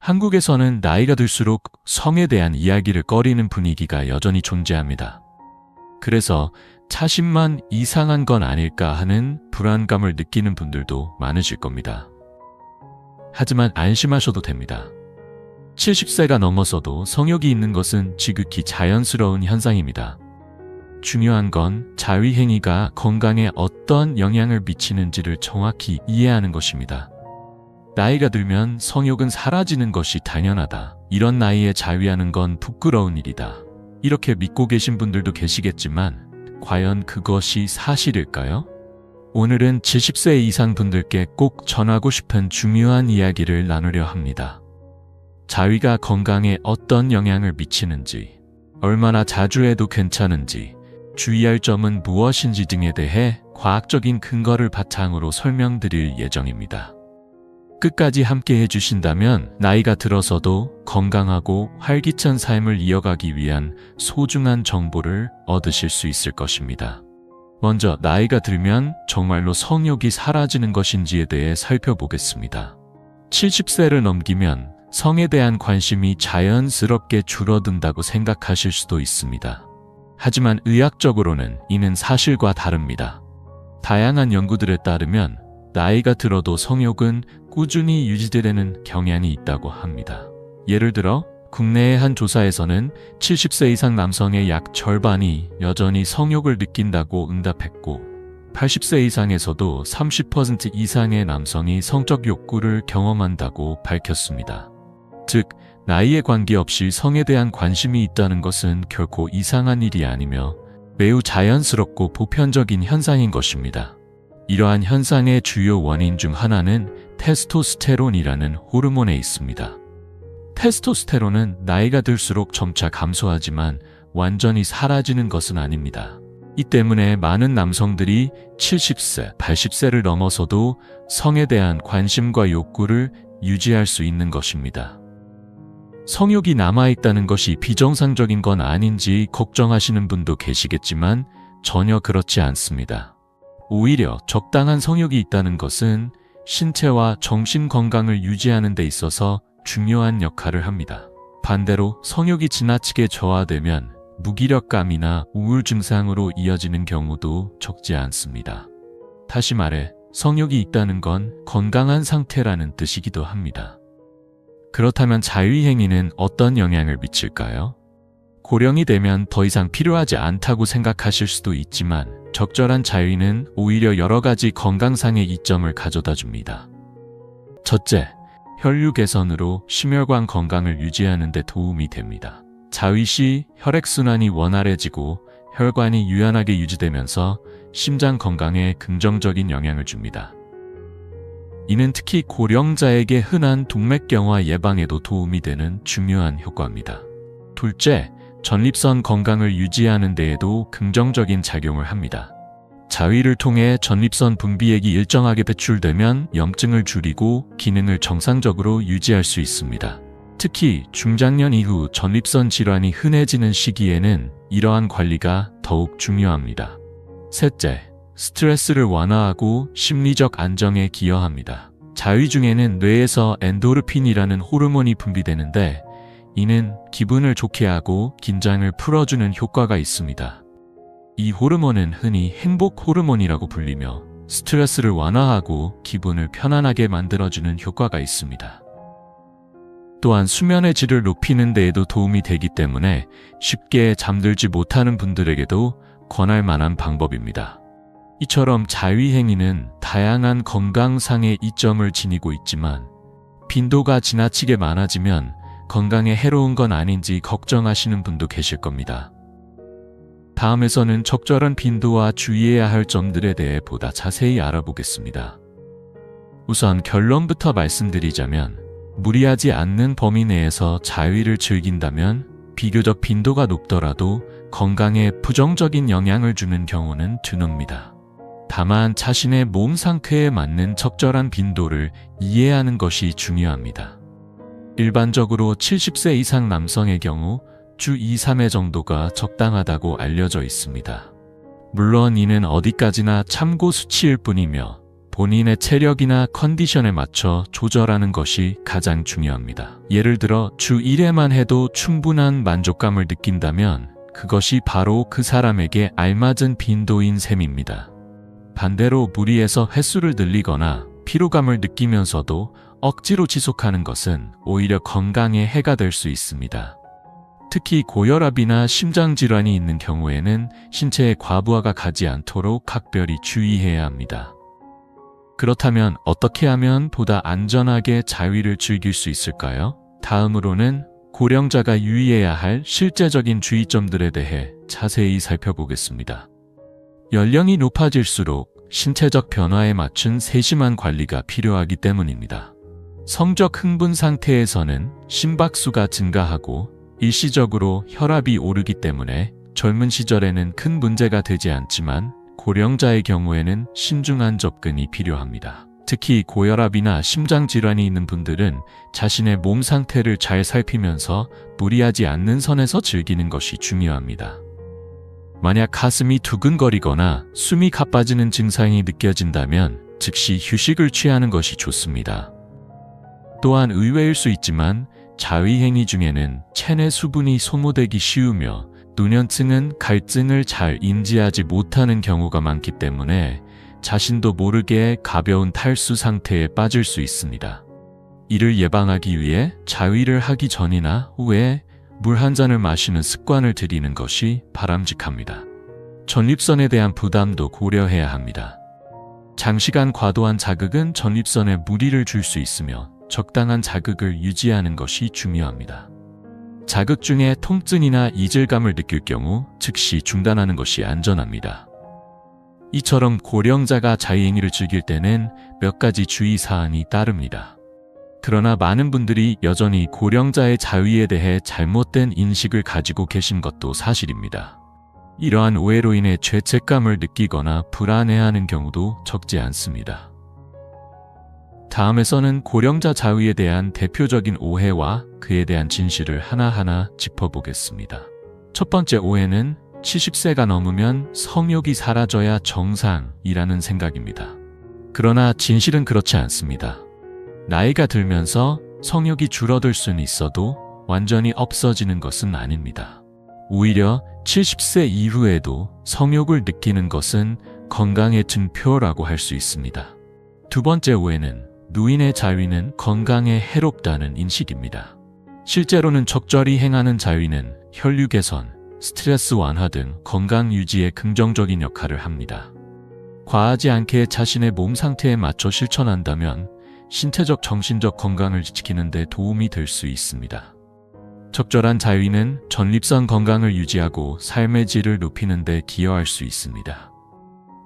한국에서는 나이가 들수록 성에 대한 이야기를 꺼리는 분위기가 여전히 존재합니다. 그래서 자신만 이상한 건 아닐까 하는 불안감을 느끼는 분들도 많으실 겁니다. 하지만 안심하셔도 됩니다. 70세가 넘어서도 성욕이 있는 것은 지극히 자연스러운 현상입니다. 중요한 건 자위행위가 건강에 어떤 영향을 미치는지를 정확히 이해하는 것입니다. 나이가 들면 성욕은 사라지는 것이 당연하다. 이런 나이에 자위하는 건 부끄러운 일이다. 이렇게 믿고 계신 분들도 계시겠지만 과연 그것이 사실일까요? 오늘은 70세 이상 분들께 꼭 전하고 싶은 중요한 이야기를 나누려 합니다. 자위가 건강에 어떤 영향을 미치는지, 얼마나 자주 해도 괜찮은지, 주의할 점은 무엇인지 등에 대해 과학적인 근거를 바탕으로 설명드릴 예정입니다. 끝까지 함께 해주신다면 나이가 들어서도 건강하고 활기찬 삶을 이어가기 위한 소중한 정보를 얻으실 수 있을 것입니다. 먼저 나이가 들면 정말로 성욕이 사라지는 것인지에 대해 살펴보겠습니다. 70세를 넘기면 성에 대한 관심이 자연스럽게 줄어든다고 생각하실 수도 있습니다. 하지만 의학적으로는 이는 사실과 다릅니다. 다양한 연구들에 따르면 나이가 들어도 성욕은 꾸준히 유지되는 경향이 있다고 합니다. 예를 들어 국내의 한 조사에서는 70세 이상 남성의 약 절반이 여전히 성욕을 느낀다고 응답했고 80세 이상에서도 30% 이상의 남성이 성적 욕구를 경험한다고 밝혔습니다. 즉, 나이에 관계없이 성에 대한 관심이 있다는 것은 결코 이상한 일이 아니며 매우 자연스럽고 보편적인 현상인 것입니다. 이러한 현상의 주요 원인 중 하나는 테스토스테론이라는 호르몬에 있습니다. 테스토스테론은 나이가 들수록 점차 감소하지만 완전히 사라지는 것은 아닙니다. 이 때문에 많은 남성들이 70세, 80세를 넘어서도 성에 대한 관심과 욕구를 유지할 수 있는 것입니다. 성욕이 남아있다는 것이 비정상적인 건 아닌지 걱정하시는 분도 계시겠지만 전혀 그렇지 않습니다. 오히려 적당한 성욕이 있다는 것은 신체와 정신 건강을 유지하는 데 있어서 중요한 역할을 합니다. 반대로 성욕이 지나치게 저하되면 무기력감이나 우울 증상으로 이어지는 경우도 적지 않습니다. 다시 말해 성욕이 있다는 건 건강한 상태라는 뜻이기도 합니다. 그렇다면 자위행위는 어떤 영향을 미칠까요? 고령이 되면 더 이상 필요하지 않다고 생각하실 수도 있지만 적절한 자위는 오히려 여러 가지 건강상의 이점을 가져다 줍니다. 첫째, 혈류 개선으로 심혈관 건강을 유지하는 데 도움이 됩니다. 자위 시 혈액순환이 원활해지고 혈관이 유연하게 유지되면서 심장 건강에 긍정적인 영향을 줍니다. 이는 특히 고령자에게 흔한 동맥경화 예방에도 도움이 되는 중요한 효과입니다. 둘째, 전립선 건강을 유지하는 데에도 긍정적인 작용을 합니다. 자위를 통해 전립선 분비액이 일정하게 배출되면 염증을 줄이고 기능을 정상적으로 유지할 수 있습니다. 특히 중장년 이후 전립선 질환이 흔해지는 시기에는 이러한 관리가 더욱 중요합니다. 셋째, 스트레스를 완화하고 심리적 안정에 기여합니다. 자위 중에는 뇌에서 엔도르핀이라는 호르몬이 분비되는데 이는 기분을 좋게 하고 긴장을 풀어주는 효과가 있습니다. 이 호르몬은 흔히 행복 호르몬이라고 불리며 스트레스를 완화하고 기분을 편안하게 만들어주는 효과가 있습니다. 또한 수면의 질을 높이는 데에도 도움이 되기 때문에 쉽게 잠들지 못하는 분들에게도 권할 만한 방법입니다. 이처럼 자위행위는 다양한 건강상의 이점을 지니고 있지만 빈도가 지나치게 많아지면 건강에 해로운 건 아닌지 걱정하시는 분도 계실 겁니다. 다음에서는 적절한 빈도와 주의해야 할 점들에 대해 보다 자세히 알아보겠습니다. 우선 결론부터 말씀드리자면 무리하지 않는 범위 내에서 자위를 즐긴다면 비교적 빈도가 높더라도 건강에 부정적인 영향을 주는 경우는 드뭅니다. 다만 자신의 몸 상태에 맞는 적절한 빈도를 이해하는 것이 중요합니다. 일반적으로 70세 이상 남성의 경우 주 2, 3회 정도가 적당하다고 알려져 있습니다. 물론 이는 어디까지나 참고 수치일 뿐이며 본인의 체력이나 컨디션에 맞춰 조절하는 것이 가장 중요합니다. 예를 들어 주 1회만 해도 충분한 만족감을 느낀다면 그것이 바로 그 사람에게 알맞은 빈도인 셈입니다. 반대로 무리해서 횟수를 늘리거나 피로감을 느끼면서도 억지로 지속하는 것은 오히려 건강에 해가 될 수 있습니다. 특히 고혈압이나 심장질환이 있는 경우에는 신체에 과부하가 가지 않도록 각별히 주의해야 합니다. 그렇다면 어떻게 하면 보다 안전하게 자위를 즐길 수 있을까요? 다음으로는 고령자가 유의해야 할 실제적인 주의점들에 대해 자세히 살펴보겠습니다. 연령이 높아질수록 신체적 변화에 맞춘 세심한 관리가 필요하기 때문입니다. 성적 흥분 상태에서는 심박수가 증가하고 일시적으로 혈압이 오르기 때문에 젊은 시절에는 큰 문제가 되지 않지만 고령자의 경우에는 신중한 접근이 필요합니다. 특히 고혈압이나 심장질환이 있는 분들은 자신의 몸 상태를 잘 살피면서 무리하지 않는 선에서 즐기는 것이 중요합니다. 만약 가슴이 두근거리거나 숨이 가빠지는 증상이 느껴진다면 즉시 휴식을 취하는 것이 좋습니다. 또한 의외일 수 있지만 자위 행위 중에는 체내 수분이 소모되기 쉬우며 노년층은 갈증을 잘 인지하지 못하는 경우가 많기 때문에 자신도 모르게 가벼운 탈수 상태에 빠질 수 있습니다. 이를 예방하기 위해 자위를 하기 전이나 후에 물 한 잔을 마시는 습관을 들이는 것이 바람직합니다. 전립선에 대한 부담도 고려해야 합니다. 장시간 과도한 자극은 전립선에 무리를 줄 수 있으며 적당한 자극을 유지하는 것이 중요합니다. 자극 중에 통증이나 이질감을 느낄 경우 즉시 중단하는 것이 안전합니다. 이처럼 고령자가 자위행위를 즐길 때는 몇 가지 주의사항이 따릅니다. 그러나 많은 분들이 여전히 고령자의 자위에 대해 잘못된 인식을 가지고 계신 것도 사실입니다. 이러한 오해로 인해 죄책감을 느끼거나 불안해하는 경우도 적지 않습니다. 다음에서는 고령자 자위에 대한 대표적인 오해와 그에 대한 진실을 하나하나 짚어보겠습니다. 첫 번째 오해는 70세가 넘으면 성욕이 사라져야 정상이라는 생각입니다. 그러나 진실은 그렇지 않습니다. 나이가 들면서 성욕이 줄어들 수는 있어도 완전히 없어지는 것은 아닙니다. 오히려 70세 이후에도 성욕을 느끼는 것은 건강의 증표라고 할 수 있습니다. 두 번째 오해는 노인의 자위는 건강에 해롭다는 인식입니다. 실제로는 적절히 행하는 자위는 혈류 개선, 스트레스 완화 등 건강 유지에 긍정적인 역할을 합니다. 과하지 않게 자신의 몸 상태에 맞춰 실천한다면 신체적, 정신적 건강을 지키는 데 도움이 될 수 있습니다. 적절한 자위는 전립선 건강을 유지하고 삶의 질을 높이는 데 기여할 수 있습니다.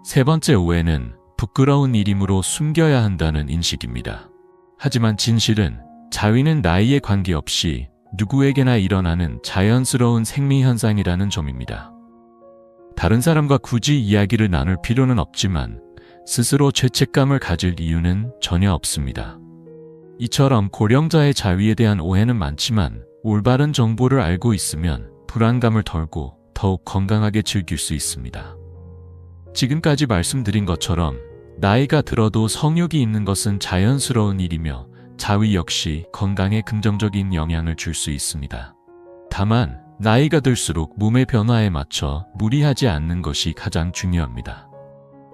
세 번째 오해는 부끄러운 일이므로 숨겨야 한다는 인식입니다. 하지만 진실은 자위는 나이에 관계없이 누구에게나 일어나는 자연스러운 생리현상이라는 점입니다. 다른 사람과 굳이 이야기를 나눌 필요는 없지만 스스로 죄책감을 가질 이유는 전혀 없습니다. 이처럼 고령자의 자위에 대한 오해는 많지만 올바른 정보를 알고 있으면 불안감을 덜고 더욱 건강하게 즐길 수 있습니다. 지금까지 말씀드린 것처럼 나이가 들어도 성욕이 있는 것은 자연스러운 일이며 자위 역시 건강에 긍정적인 영향을 줄 수 있습니다. 다만 나이가 들수록 몸의 변화에 맞춰 무리하지 않는 것이 가장 중요합니다.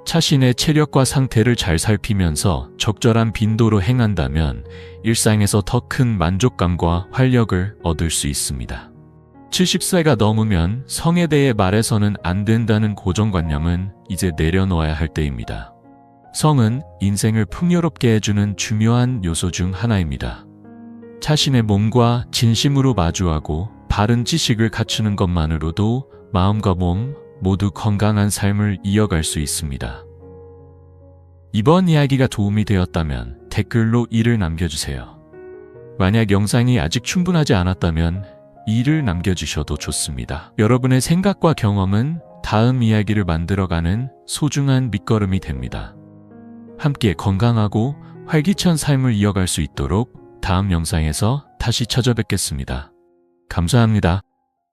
자신의 체력과 상태를 잘 살피면서 적절한 빈도로 행한다면 일상에서 더 큰 만족감과 활력을 얻을 수 있습니다. 70세가 넘으면 성에 대해 말해서는 안 된다는 고정관념은 이제 내려놓아야 할 때입니다. 성은 인생을 풍요롭게 해주는 중요한 요소 중 하나입니다. 자신의 몸과 진심으로 마주하고 바른 지식을 갖추는 것만으로도 마음과 몸 모두 건강한 삶을 이어갈 수 있습니다. 이번 이야기가 도움이 되었다면 댓글로 1을 남겨주세요. 만약 영상이 아직 충분하지 않았다면 2를 남겨주셔도 좋습니다. 여러분의 생각과 경험은 다음 이야기를 만들어가는 소중한 밑거름이 됩니다. 함께 건강하고 활기찬 삶을 이어갈 수 있도록 다음 영상에서 다시 찾아뵙겠습니다. 감사합니다.